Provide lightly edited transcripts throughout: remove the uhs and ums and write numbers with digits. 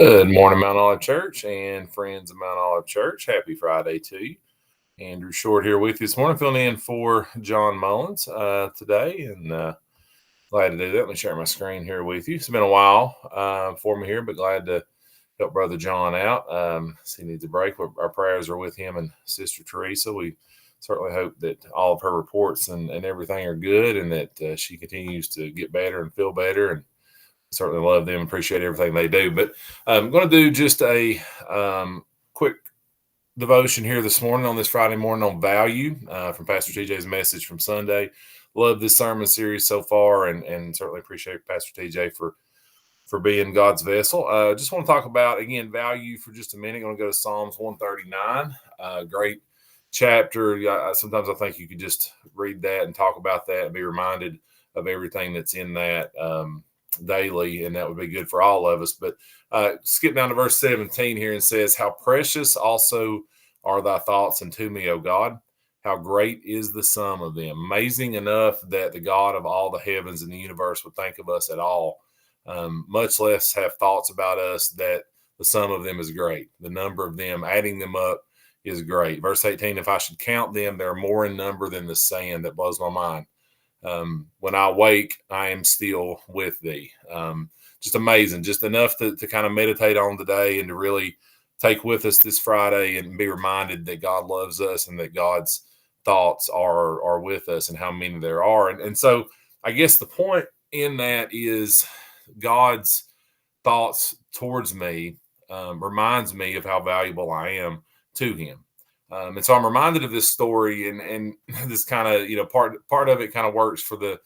Good morning, Mount Olive Church and friends of Mount Olive Church. Happy Friday to you. Andrew Short here with you this morning, filling in for John Mullins today, and glad to do that. Let me share my screen here with you. It's been a while for me here, but glad to help Brother John out. He needs a break. Our prayers are with him and Sister Teresa. We certainly hope that all of her reports and everything are good, and that she continues to get better and feel better, and certainly love them, appreciate everything they do. But I'm going to do just a quick devotion here this morning on this Friday morning on value from Pastor TJ's message from Sunday. Love this sermon series so far, and certainly appreciate Pastor TJ for being God's vessel. Just want to talk about, again, value for just a minute. I'm going to go to Psalms 139. Great chapter. Sometimes I think you could just read that and talk about that and be reminded of everything that's in that daily, and that would be good for all of us. But skip down to verse 17 here and says, "How precious also are thy thoughts unto me, O God. How great is the sum of them." Amazing enough that the God of all the heavens and the universe would think of us at all, much less have thoughts about us, that the sum of them is great. The number of them, adding them up, is great. Verse 18, "If I should count them, they're more in number than the sand." That blows my mind. When I wake, I am still with thee. Just amazing, just enough to kind of meditate on today and to really take with us this Friday and be reminded that God loves us and that God's thoughts are with us, and how many there are. And so I guess the point in that is God's thoughts towards me reminds me of how valuable I am to him. And so I'm reminded of this story, and this kind of, part of it kind of works for the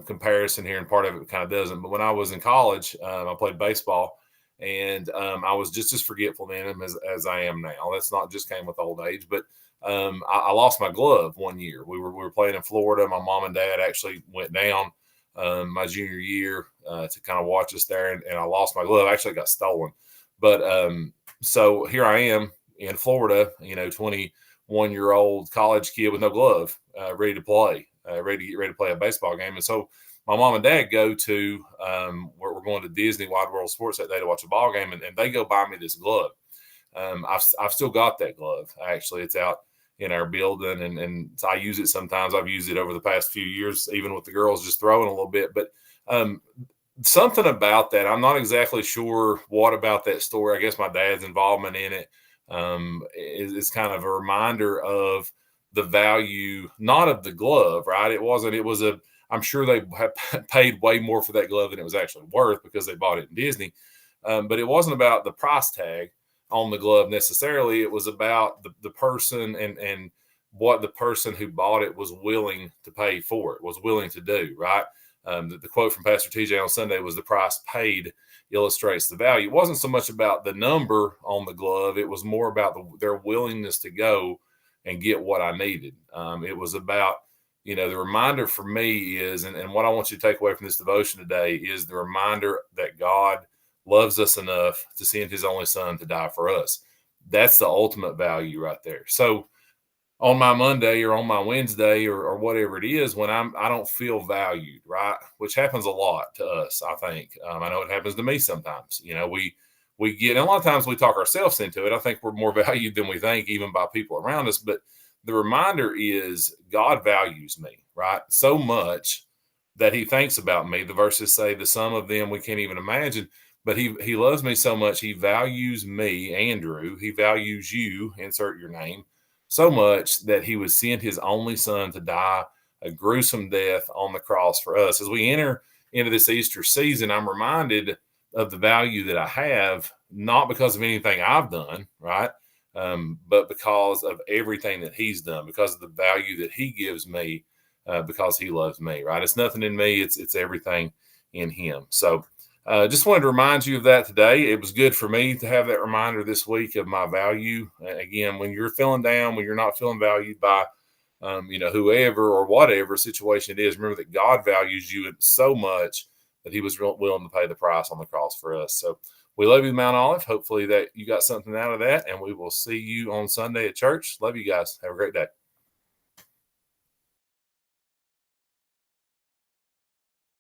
comparison here, and part of it kind of doesn't. But when I was in college, I played baseball, and I was just as forgetful then as I am now. That's not just came with old age, but I lost my glove one year. We were playing in Florida. My mom and dad actually went down my junior year to kind of watch us there, and I lost my glove. Actually, got stolen. But so here I am in Florida, 21-year-old college kid with no glove, ready to play, ready to play a baseball game. And so my mom and dad go to where we're going to Disney Wide World Sports that day to watch a ball game, and they go buy me this glove. I've still got that glove. Actually, it's out in our building, and I use it sometimes. I've used it over the past few years, even with the girls just throwing a little bit. But something about that, I'm not exactly sure what about that story. I guess my dad's involvement in it is kind of a reminder of the value, not of the glove, right? It was I'm sure they have paid way more for that glove than it was actually worth, because they bought it in Disney. But it wasn't about the price tag on the glove necessarily. It was about the person and what the person who bought it was willing to pay for it, was willing to do, right? The quote from Pastor TJ on Sunday was, "The price paid illustrates the value." It wasn't so much about the number on the glove. It was more about their willingness to go and get what I needed. It was about, the reminder for me is, and what I want you to take away from this devotion today is the reminder that God loves us enough to send his only son to die for us. That's the ultimate value right there. So on my Monday or on my Wednesday or whatever it is, when I don't feel valued, right? Which happens a lot to us, I think. I know it happens to me sometimes. We get, and a lot of times we talk ourselves into it. I think we're more valued than we think, even by people around us. But the reminder is God values me, right? So much that he thinks about me. The verses say the sum of them we can't even imagine. But he loves me so much. He values me, Andrew. He values you, insert your name, so much that he would send his only son to die a gruesome death on the cross for us. As we enter into this Easter season, I'm reminded of the value that I have, not because of anything I've done, right? But because of everything that he's done, because of the value that he gives me, because he loves me, right? It's nothing in me. It's everything in him. So just wanted to remind you of that today. It was good for me to have that reminder this week of my value. Again, when you're feeling down, when you're not feeling valued by, whoever or whatever situation it is, remember that God values you so much that he was willing to pay the price on the cross for us. So we love you, Mount Olive. Hopefully that you got something out of that, and we will see you on Sunday at church. Love you guys. Have a great day.